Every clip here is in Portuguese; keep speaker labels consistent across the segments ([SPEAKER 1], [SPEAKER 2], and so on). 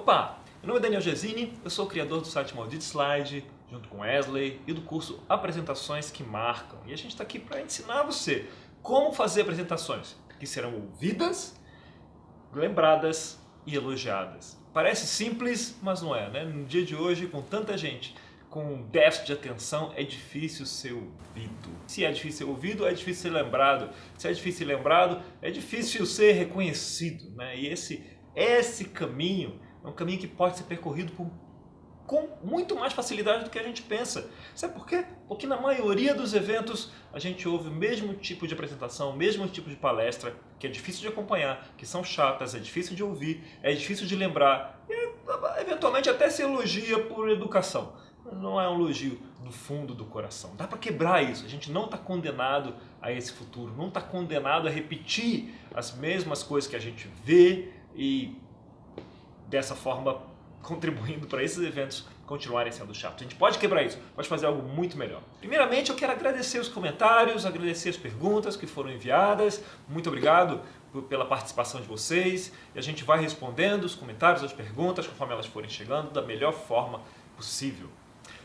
[SPEAKER 1] Opa! Meu nome é Daniel Gesini, eu sou o criador do site Maldito Slide, junto com Wesley, e do curso Apresentações que Marcam. E a gente está aqui para ensinar você como fazer apresentações que serão ouvidas, lembradas e elogiadas. Parece simples, mas não é, né? No dia de hoje, com tanta gente com déficit de atenção, é difícil ser ouvido. Se é difícil ser ouvido, é difícil ser lembrado. Se é difícil ser lembrado, é difícil ser reconhecido, né? E esse caminho é um caminho que pode ser percorrido com muito mais facilidade do que a gente pensa. Sabe por quê? Porque na maioria dos eventos a gente ouve o mesmo tipo de apresentação, o mesmo tipo de palestra, que é difícil de acompanhar, que são chatas, é difícil de ouvir, é difícil de lembrar, e eventualmente até se elogia por educação. Não é um elogio do fundo do coração. Dá para quebrar isso. A gente não está condenado a esse futuro, não está condenado a repetir as mesmas coisas que a gente vê e dessa forma contribuindo para esses eventos continuarem sendo chatos. A gente pode quebrar isso, pode fazer algo muito melhor. Primeiramente, eu quero agradecer os comentários, agradecer as perguntas que foram enviadas. Muito obrigado pela participação de vocês. E a gente vai respondendo os comentários, as perguntas, conforme elas forem chegando, da melhor forma possível.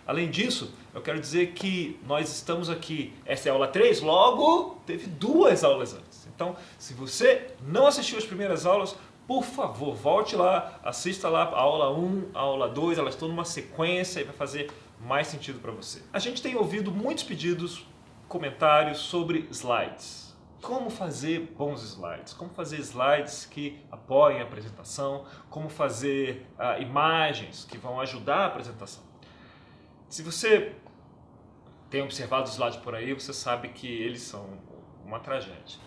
[SPEAKER 1] Além disso, eu quero dizer que nós estamos aqui, essa é a aula 3, logo teve 2 aulas antes. Então, se você não assistiu as primeiras aulas, por favor, volte lá, assista lá a aula 1, a aula 2, elas estão numa sequência e vai fazer mais sentido para você. A gente tem ouvido muitos pedidos, comentários sobre slides. Como fazer bons slides, como fazer slides que apoiem a apresentação, como fazer imagens que vão ajudar a apresentação. Se você tem observado os slides por aí, você sabe que eles são uma tragédia.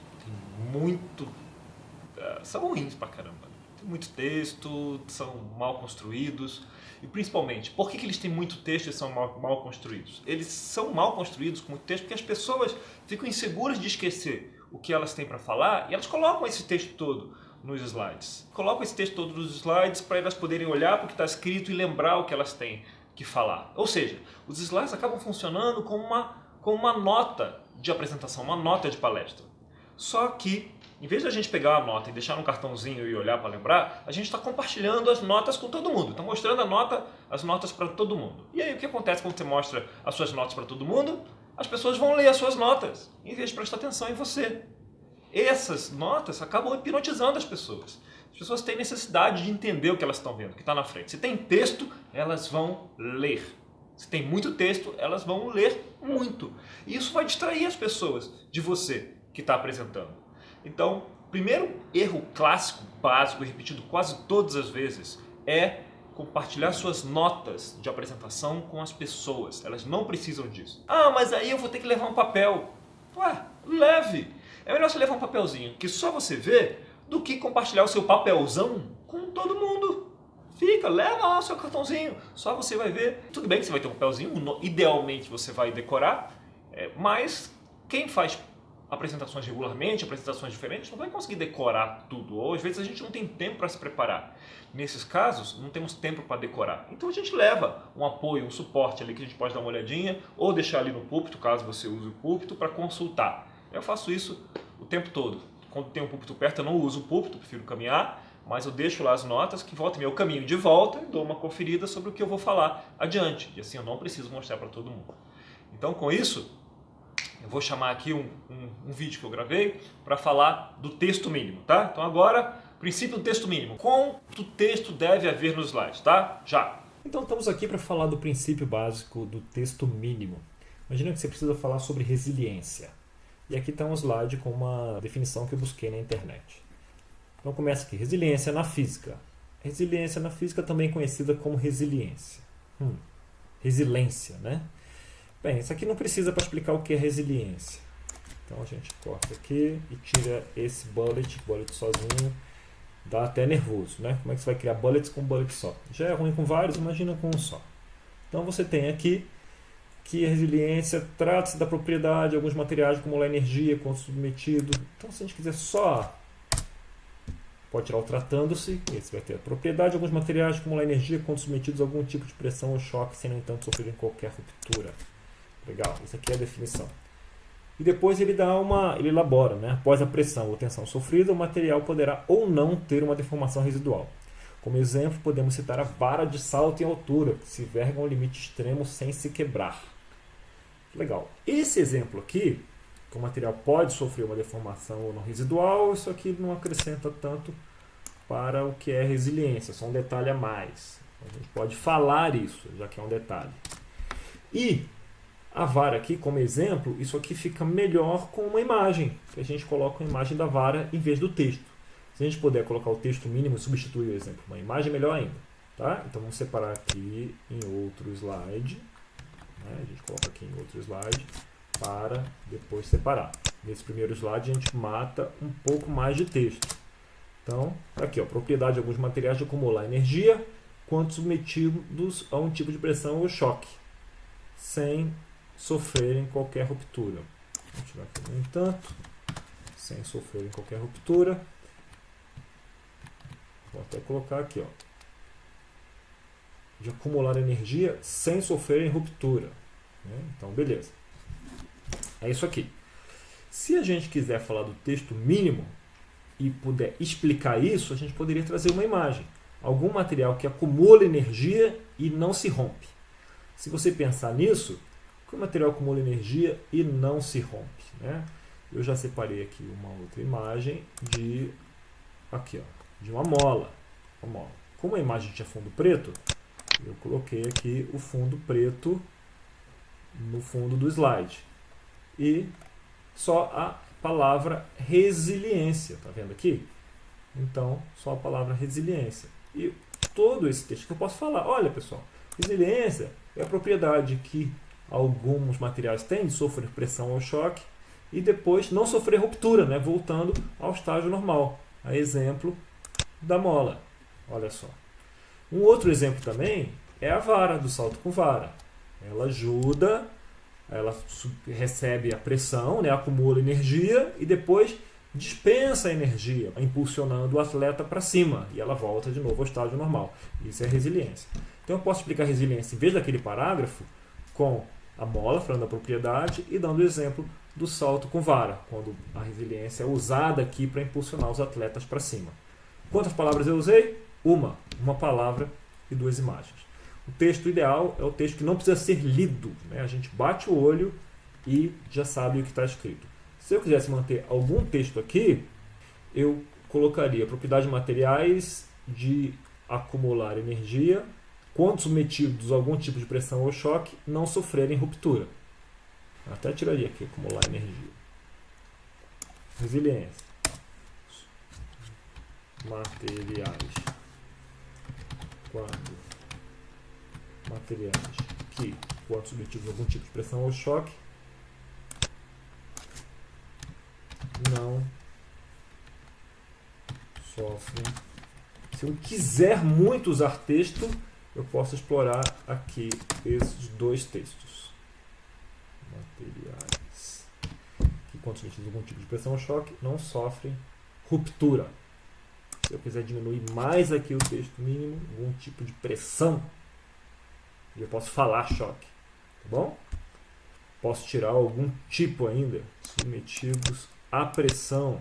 [SPEAKER 1] São ruins pra caramba. Tem muito texto, são mal construídos. E principalmente, por que eles têm muito texto e são mal construídos? Eles são mal construídos com muito texto porque as pessoas ficam inseguras de esquecer o que elas têm para falar e elas colocam esse texto todo nos slides. Colocam esse texto todo nos slides para elas poderem olhar para o que está escrito e lembrar o que elas têm que falar. Ou seja, os slides acabam funcionando como uma nota de apresentação, uma nota de palestra. Só que, em vez de a gente pegar a nota e deixar num cartãozinho e olhar para lembrar, a gente está compartilhando as notas com todo mundo. Está mostrando as notas para todo mundo. E aí o que acontece quando você mostra as suas notas para todo mundo? As pessoas vão ler as suas notas, em vez de prestar atenção em você. Essas notas acabam hipnotizando as pessoas. As pessoas têm necessidade de entender o que elas estão vendo, o que está na frente. Se tem texto, elas vão ler. Se tem muito texto, elas vão ler muito. E isso vai distrair as pessoas de você que está apresentando. Então, primeiro erro clássico, básico e repetido quase todas as vezes é compartilhar suas notas de apresentação com as pessoas. Elas não precisam disso. Ah, mas aí eu vou ter que levar um papel. Ué, leve. É melhor você levar um papelzinho que só você vê do que compartilhar o seu papelzão com todo mundo. Leva lá o seu cartãozinho, só você vai ver. Tudo bem que você vai ter um papelzinho, idealmente você vai decorar, mas quem faz apresentações regularmente, apresentações diferentes, não vai conseguir decorar tudo. Ou às vezes a gente não tem tempo para se preparar. Nesses casos, não temos tempo para decorar. Então a gente leva um apoio, um suporte ali que a gente pode dar uma olhadinha ou deixar ali no púlpito, caso você use o púlpito, para consultar. Eu faço isso o tempo todo. Quando tem um púlpito perto, eu não uso o púlpito, prefiro caminhar, mas eu deixo lá as notas que volta e meia eu caminho de volta e dou uma conferida sobre o que eu vou falar adiante. E assim eu não preciso mostrar para todo mundo. Então com isso, eu vou chamar aqui um vídeo que eu gravei para falar do texto mínimo, tá? Então agora, princípio do texto mínimo. Quanto texto deve haver nos slides, tá? Já!
[SPEAKER 2] Então estamos aqui para falar do princípio básico do texto mínimo. Imagina que você precisa falar sobre resiliência. E aqui está um slide com uma definição que eu busquei na internet. Então começa aqui, resiliência na física. Resiliência na física também conhecida como resiliência. Resiliência, né? Bem, isso aqui não precisa para explicar o que é resiliência. Então a gente corta aqui e tira esse bullet sozinho. Dá até nervoso, né? Como é que você vai criar bullets com bullet só? Já é ruim com vários, imagina com um só. Então você tem aqui que a resiliência trata-se da propriedade de alguns materiais de acumular energia quando submetido. Então, se a gente quiser só, pode tirar o tratando-se, esse vai ter a propriedade de alguns materiais de acumular energia quando submetidos a algum tipo de pressão ou choque, sem, no entanto, sofrerem qualquer ruptura. Legal, essa aqui é a definição. E depois ele elabora, né? Após a pressão ou tensão sofrida, o material poderá ou não ter uma deformação residual. Como exemplo, podemos citar a vara de salto em altura, que se verga a um limite extremo sem se quebrar. Legal. Esse exemplo aqui, que o material pode sofrer uma deformação ou não residual, isso aqui não acrescenta tanto para o que é resiliência, só um detalhe a mais. A gente pode falar isso, já que é um detalhe. E a vara aqui, como exemplo, isso aqui fica melhor com uma imagem, que a gente coloca a imagem da vara em vez do texto. Se a gente puder colocar o texto mínimo e substituir o exemplo por uma imagem, melhor ainda. Tá? Então vamos separar aqui em outro slide. Né? A gente coloca aqui em outro slide para depois separar. Nesse primeiro slide a gente mata um pouco mais de texto. Então, aqui, ó, propriedade de alguns materiais de acumular energia quando submetidos a um tipo de pressão ou choque, sem sofrerem qualquer ruptura. Vamos tirar aqui no entanto, sem sofrerem qualquer ruptura. Vou até colocar aqui, ó, de acumular energia sem sofrerem ruptura. Né? Então, beleza. É isso aqui. Se a gente quiser falar do texto mínimo e puder explicar isso, a gente poderia trazer uma imagem. Algum material que acumula energia e não se rompe. Se você pensar nisso, que o material acumula energia e não se rompe. Né? Eu já separei aqui uma outra imagem de, aqui, ó, de uma mola. Como a imagem tinha fundo preto, eu coloquei aqui o fundo preto no fundo do slide. E só a palavra resiliência, tá vendo aqui? Então, só a palavra resiliência. E todo esse texto que eu posso falar, olha pessoal, resiliência é a propriedade que alguns materiais têm de sofrer pressão ou choque e depois não sofrer ruptura, né? Voltando ao estágio normal. A exemplo da mola. Olha só. Um outro exemplo também é a vara, do salto com vara. Ela ajuda, ela recebe a pressão, né? Acumula energia e depois dispensa a energia, impulsionando o atleta para cima. E ela volta de novo ao estágio normal. Isso é resiliência. Então eu posso explicar resiliência, em vez daquele parágrafo, com a mola, falando da propriedade, e dando o exemplo do salto com vara, quando a resiliência é usada aqui para impulsionar os atletas para cima. Quantas palavras eu usei? Uma palavra e duas imagens. O texto ideal é o texto que não precisa ser lido, né? A gente bate o olho e já sabe o que está escrito. Se eu quisesse manter algum texto aqui, eu colocaria propriedade de materiais de acumular energia quando submetidos a algum tipo de pressão ou choque, não sofrerem ruptura. Até tiraria aqui, acumular energia. Resiliência. Materiais. Materiais que, quando submetidos a algum tipo de pressão ou choque, não sofrem. Se eu quiser muito usar texto, eu posso explorar aqui esses dois textos. Materiais que, quando submetidos a algum tipo de pressão ou choque, não sofrem ruptura. Se eu quiser diminuir mais aqui o texto mínimo, algum tipo de pressão, eu posso falar choque. Tá bom? Posso tirar algum tipo ainda, submetidos à pressão.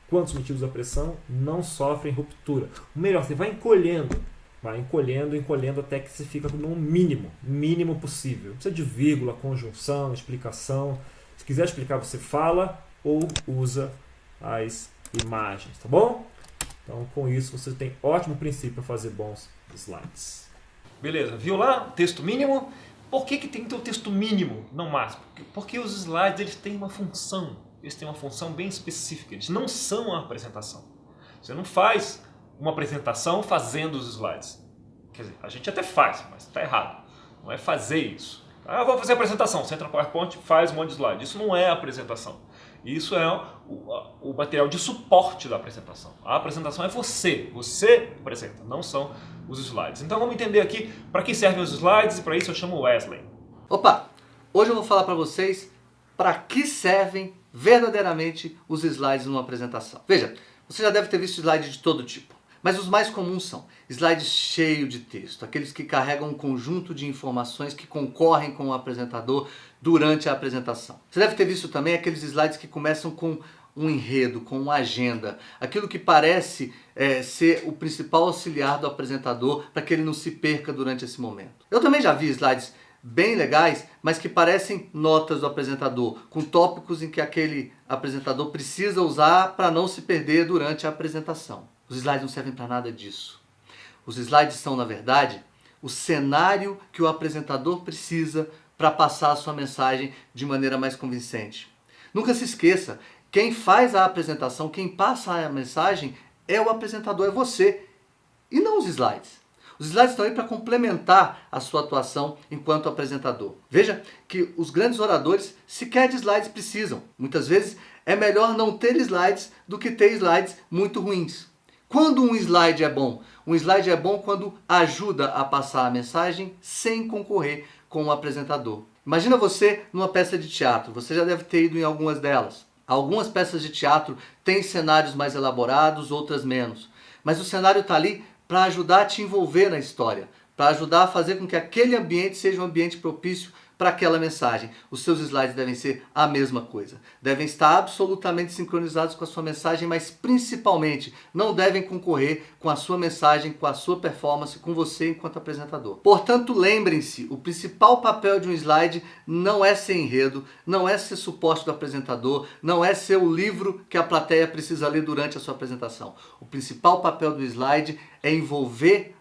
[SPEAKER 2] Quando submetidos à pressão, não sofrem ruptura. O melhor, você vai encolhendo até que você fica no mínimo possível. Não precisa de vírgula, conjunção, explicação. Se quiser explicar, você fala ou usa as imagens, tá bom? Então, com isso, você tem ótimo princípio para fazer bons slides.
[SPEAKER 1] Beleza, viu lá? Texto mínimo. Por que tem que ter o texto mínimo, não máximo? Porque os slides eles têm uma função. Eles têm uma função bem específica. Eles não são uma apresentação. Você não faz uma apresentação fazendo os slides. Quer dizer, a gente até faz, mas está errado. Não é fazer isso. Ah, eu vou fazer a apresentação. Você entra no PowerPoint e faz um monte de slide. Isso não é apresentação. Isso é o material de suporte da apresentação. A apresentação é você. Você apresenta, não são os slides. Então vamos entender aqui para que servem os slides e para isso eu chamo o Wesley.
[SPEAKER 3] Opa! Hoje eu vou falar para vocês para que servem verdadeiramente os slides numa apresentação. Veja, você já deve ter visto slides de todo tipo, mas os mais comuns são slides cheios de texto, aqueles que carregam um conjunto de informações que concorrem com o apresentador durante a apresentação. Você deve ter visto também aqueles slides que começam com um enredo, com uma agenda, aquilo que parece ser o principal auxiliar do apresentador para que ele não se perca durante esse momento. Eu também já vi slides bem legais, mas que parecem notas do apresentador, com tópicos em que aquele apresentador precisa usar para não se perder durante a apresentação. Os slides não servem para nada disso. Os slides são, na verdade, o cenário que o apresentador precisa para passar a sua mensagem de maneira mais convincente. Nunca se esqueça, quem faz a apresentação, quem passa a mensagem é o apresentador, é você, e não os slides. Os slides estão aí para complementar a sua atuação enquanto apresentador. Veja que os grandes oradores sequer de slides precisam. Muitas vezes é melhor não ter slides do que ter slides muito ruins. Quando um slide é bom? Um slide é bom quando ajuda a passar a mensagem sem concorrer com o apresentador. Imagina você numa peça de teatro, você já deve ter ido em algumas delas. Algumas peças de teatro têm cenários mais elaborados, outras menos. Mas o cenário está ali para ajudar a te envolver na história, para ajudar a fazer com que aquele ambiente seja um ambiente propício para aquela mensagem. Os seus slides devem ser a mesma coisa. Devem estar absolutamente sincronizados com a sua mensagem, mas principalmente não devem concorrer com a sua mensagem, com a sua performance, com você enquanto apresentador. Portanto, lembrem-se, o principal papel de um slide não é ser enredo, não é ser suporte do apresentador, não é ser o livro que a plateia precisa ler durante a sua apresentação. O principal papel do slide é envolver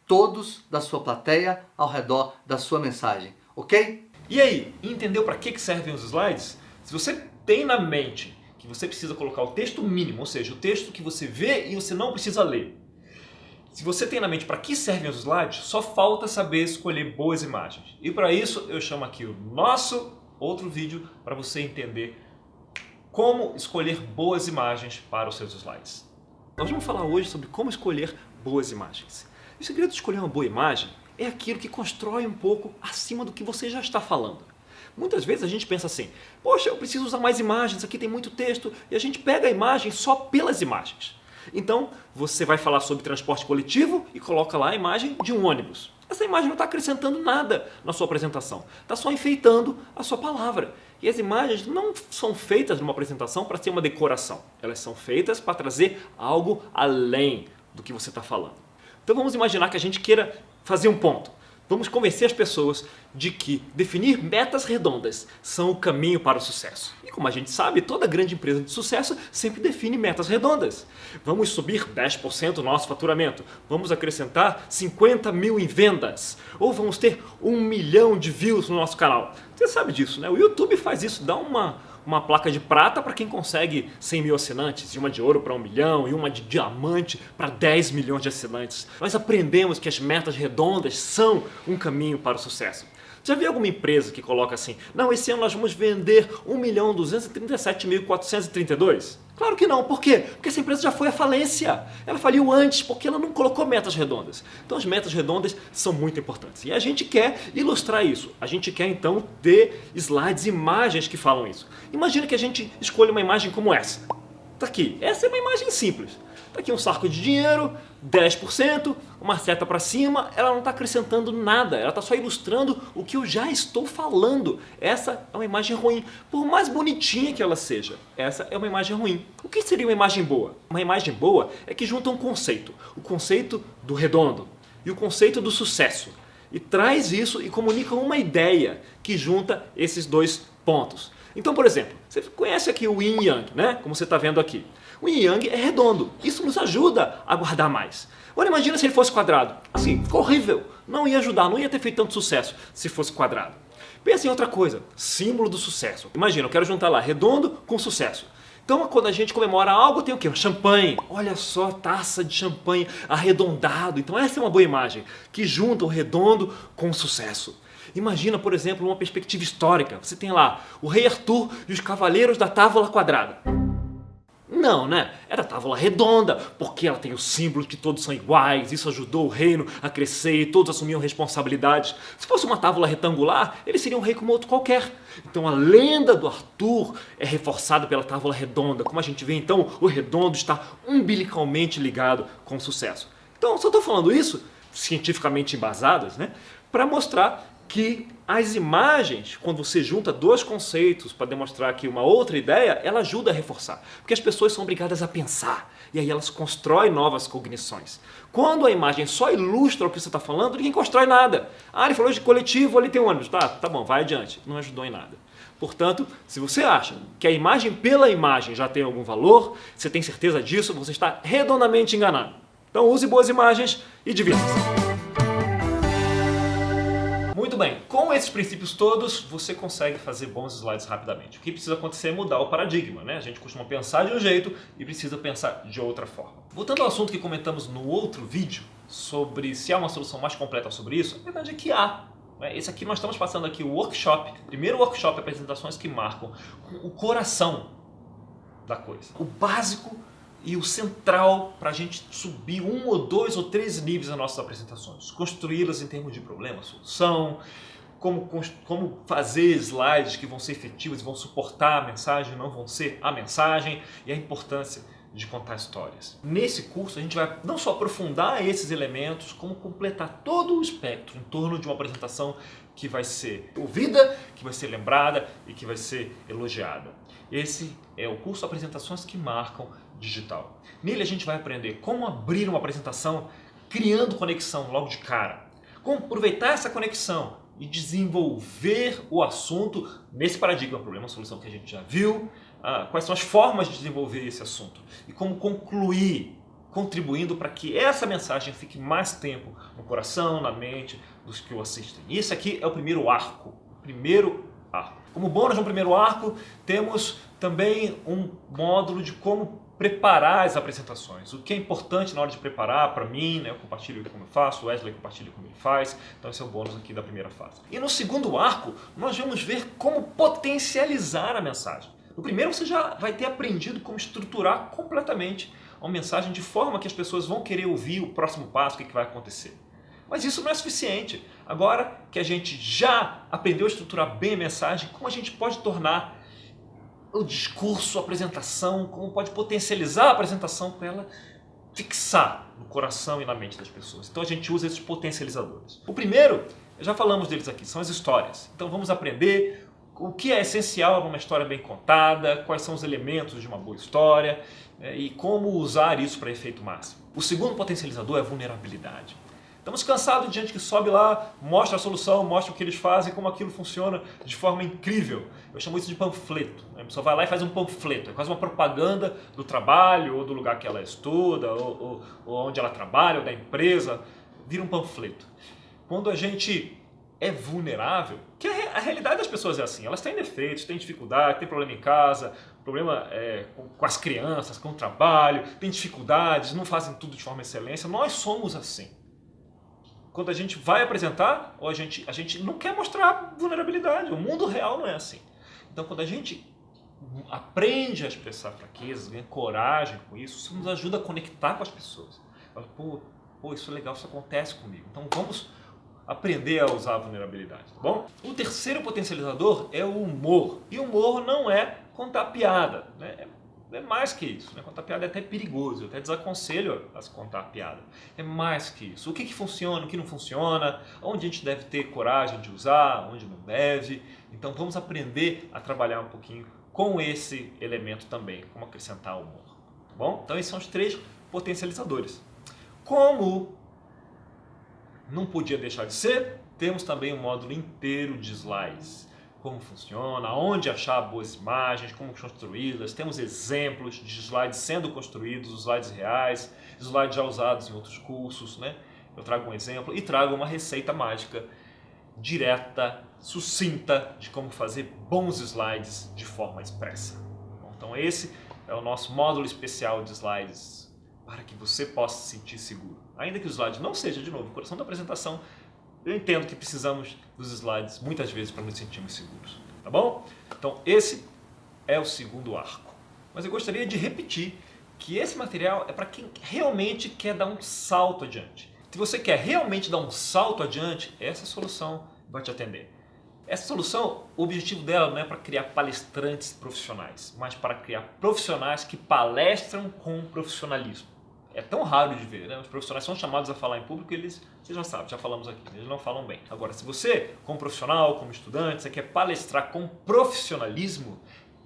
[SPEAKER 3] todos da sua plateia ao redor da sua mensagem. Ok?
[SPEAKER 1] E aí, entendeu para que servem os slides? Se você tem na mente que você precisa colocar o texto mínimo, ou seja, o texto que você vê e você não precisa ler. Se você tem na mente para que servem os slides, só falta saber escolher boas imagens. E para isso eu chamo aqui o nosso outro vídeo para você entender como escolher boas imagens para os seus slides. Nós vamos falar hoje sobre como escolher boas imagens. O segredo de escolher uma boa imagem é aquilo que constrói um pouco acima do que você já está falando. Muitas vezes a gente pensa assim, poxa, eu preciso usar mais imagens, aqui tem muito texto, e a gente pega a imagem só pelas imagens. Então, você vai falar sobre transporte coletivo e coloca lá a imagem de um ônibus. Essa imagem não está acrescentando nada na sua apresentação, está só enfeitando a sua palavra. E as imagens não são feitas numa apresentação para ser uma decoração, elas são feitas para trazer algo além do que você está falando. Então vamos imaginar que a gente queira fazer um ponto. Vamos convencer as pessoas de que definir metas redondas são o caminho para o sucesso. E como a gente sabe, toda grande empresa de sucesso sempre define metas redondas. Vamos subir 10% o nosso faturamento. Vamos acrescentar 50 mil em vendas. Ou vamos ter 1 milhão de views no nosso canal. Você sabe disso, né? O YouTube faz isso, dá uma placa de prata para quem consegue 100 mil assinantes, e uma de ouro para 1 milhão, e uma de diamante para 10 milhões de assinantes. Nós aprendemos que as metas redondas são um caminho para o sucesso. Já viu alguma empresa que coloca assim, não, esse ano nós vamos vender 1.237.432? Claro que não. Por quê? Porque essa empresa já foi à falência. Ela faliu antes porque ela não colocou metas redondas. Então as metas redondas são muito importantes. E a gente quer ilustrar isso. A gente quer então ter slides, imagens que falam isso. Imagina que a gente escolha uma imagem como essa. Tá aqui. Essa é uma imagem simples. Tá aqui um saco de dinheiro, 10%, uma seta para cima, ela não está acrescentando nada, ela está só ilustrando o que eu já estou falando. Essa é uma imagem ruim, por mais bonitinha que ela seja, essa é uma imagem ruim. O que seria uma imagem boa? Uma imagem boa é que junta um conceito, o conceito do redondo e o conceito do sucesso, e traz isso e comunica uma ideia que junta esses dois pontos. Então, por exemplo, você conhece aqui o Yin Yang, né? Como você está vendo aqui. O Yin Yang é redondo, isso nos ajuda a guardar mais. Agora imagina se ele fosse quadrado. Assim, ficou horrível, não ia ajudar, não ia ter feito tanto sucesso se fosse quadrado. Pensa em outra coisa, símbolo do sucesso. Imagina, eu quero juntar lá redondo com sucesso. Então quando a gente comemora algo tem o quê? Champanhe. Olha só, taça de champanhe arredondado. Então essa é uma boa imagem, que junta o redondo com o sucesso. Imagina, por exemplo, uma perspectiva histórica. Você tem lá o rei Arthur e os cavaleiros da távola quadrada. Não, né? Era a távola redonda, porque ela tem o símbolo de que todos são iguais, isso ajudou o reino a crescer e todos assumiam responsabilidades. Se fosse uma távola retangular, ele seria um rei como outro qualquer. Então a lenda do Arthur é reforçada pela távola redonda. Como a gente vê, então, o redondo está umbilicalmente ligado com o sucesso. Então, só estou falando isso, cientificamente embasadas, né? Para mostrar que as imagens, quando você junta dois conceitos para demonstrar aqui uma outra ideia, ela ajuda a reforçar. Porque as pessoas são obrigadas a pensar e aí elas constroem novas cognições. Quando a imagem só ilustra o que você está falando, ninguém constrói nada. Ah, ele falou de coletivo, ali tem ônibus. Tá bom, vai adiante. Não ajudou em nada. Portanto, se você acha que a imagem pela imagem já tem algum valor, você tem certeza disso, você está redondamente enganado. Então use boas imagens e divirta-se. Muito bem, com esses princípios todos, você consegue fazer bons slides rapidamente. O que precisa acontecer é mudar o paradigma, né? A gente costuma pensar de um jeito e precisa pensar de outra forma. Voltando ao assunto que comentamos no outro vídeo, sobre se há uma solução mais completa sobre isso, a verdade é que há. Esse aqui nós estamos passando aqui o workshop, primeiro workshop, apresentações que marcam o coração da coisa. O básico e o central para a gente subir 1 ou 2 ou 3 níveis nas nossas apresentações. Construí-las em termos de problema, solução, como fazer slides que vão ser efetivos e vão suportar a mensagem, não vão ser a mensagem, e a importância de contar histórias. Nesse curso a gente vai não só aprofundar esses elementos, como completar todo o espectro em torno de uma apresentação que vai ser ouvida, que vai ser lembrada e que vai ser elogiada. Esse é o curso Apresentações que Marcam Digital. Nele a gente vai aprender como abrir uma apresentação criando conexão logo de cara, como aproveitar essa conexão e desenvolver o assunto nesse paradigma problema-solução que a gente já viu, quais são as formas de desenvolver esse assunto e como concluir, contribuindo para que essa mensagem fique mais tempo no coração, na mente dos que o assistem. E esse aqui é o primeiro arco. Como bônus no primeiro arco, temos também um módulo de como preparar as apresentações. O que é importante na hora de preparar, para mim, né, eu compartilho como eu faço, o Wesley compartilha como ele faz, então esse é o bônus aqui da primeira fase. E no segundo arco, nós vamos ver como potencializar a mensagem. No primeiro você já vai ter aprendido como estruturar completamente uma mensagem de forma que as pessoas vão querer ouvir o próximo passo, o que vai acontecer. Mas isso não é suficiente. Agora que a gente já aprendeu a estruturar bem a mensagem, como a gente pode tornar o discurso, a apresentação, como pode potencializar a apresentação para ela fixar no coração e na mente das pessoas. Então a gente usa esses potencializadores. O primeiro, já falamos deles aqui, são as histórias. Então vamos aprender o que é essencial numa história bem contada, quais são os elementos de uma boa história e como usar isso para efeito máximo. O segundo potencializador é a vulnerabilidade. Estamos cansados de gente que sobe lá, mostra a solução, mostra o que eles fazem, como aquilo funciona de forma incrível. Eu chamo isso de panfleto. A pessoa vai lá e faz um panfleto. É quase uma propaganda do trabalho, ou do lugar que ela estuda, ou onde ela trabalha, ou da empresa. Vira um panfleto. Quando a gente é vulnerável, que a realidade das pessoas é assim, elas têm defeitos, têm dificuldade, têm problema em casa, problema com as crianças, com o trabalho, têm dificuldades, não fazem tudo de forma excelência. Nós somos assim. Quando a gente vai apresentar, ou a gente não quer mostrar vulnerabilidade. O mundo real não é assim. Então, quando a gente aprende a expressar fraquezas, ganha coragem com isso nos ajuda a conectar com as pessoas. Pô, isso é legal, isso acontece comigo. Então, vamos aprender a usar a vulnerabilidade, tá bom? O terceiro potencializador é o humor. E o humor não é contar piada, né? É mais que isso, né? Contar piada é até perigoso, eu até desaconselho a se contar piada. É mais que isso. O que funciona, o que não funciona, onde a gente deve ter coragem de usar, onde não deve. Então vamos aprender a trabalhar um pouquinho com esse elemento também, como acrescentar humor. Tá bom? Então esses são os 3 potencializadores. Como não podia deixar de ser, temos também um módulo inteiro de slides. Como funciona, onde achar boas imagens, como construí-las. Temos exemplos de slides sendo construídos, slides reais, slides já usados em outros cursos, né? Eu trago um exemplo e trago uma receita mágica direta, sucinta, de como fazer bons slides de forma expressa. Bom, então esse é o nosso módulo especial de slides para que você possa se sentir seguro. Ainda que o slide não seja, de novo, o coração da apresentação, eu entendo que precisamos dos slides muitas vezes para nos sentirmos seguros, tá bom? Então esse é o segundo arco. Mas eu gostaria de repetir que esse material é para quem realmente quer dar um salto adiante. Se você quer realmente dar um salto adiante, essa solução vai te atender. Essa solução, o objetivo dela não é para criar palestrantes profissionais, mas para criar profissionais que palestram com profissionalismo. é tão raro de ver, né? Os profissionais são chamados a falar em público, você já sabe, já falamos aqui, eles não falam bem. Agora, se você, como profissional, como estudante, você quer palestrar com profissionalismo,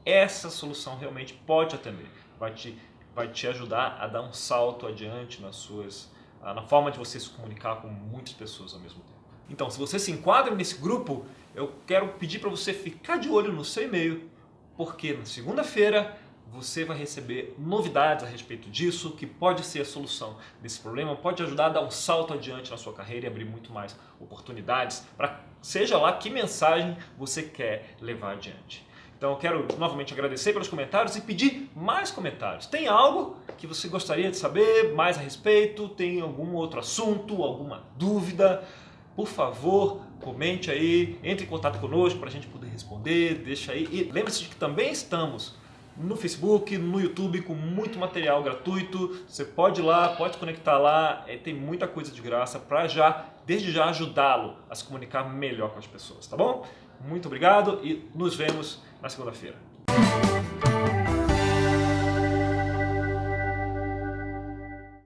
[SPEAKER 1] essa solução realmente pode atender, vai te ajudar a dar um salto adiante na forma de você se comunicar com muitas pessoas ao mesmo tempo. Então, se você se enquadra nesse grupo, eu quero pedir para você ficar de olho no seu e-mail, porque na segunda-feira você vai receber novidades a respeito disso, que pode ser a solução desse problema, pode ajudar a dar um salto adiante na sua carreira e abrir muito mais oportunidades para seja lá que mensagem você quer levar adiante. Então eu quero novamente agradecer pelos comentários e pedir mais comentários. Tem algo que você gostaria de saber mais a respeito? Tem algum outro assunto, alguma dúvida? Por favor, comente aí, entre em contato conosco para a gente poder responder, deixa aí. E lembre-se de que também estamos no Facebook, no YouTube com muito material gratuito. Você pode ir lá, pode conectar lá, tem muita coisa de graça para desde já ajudá-lo a se comunicar melhor com as pessoas, tá bom? Muito obrigado e nos vemos na segunda-feira.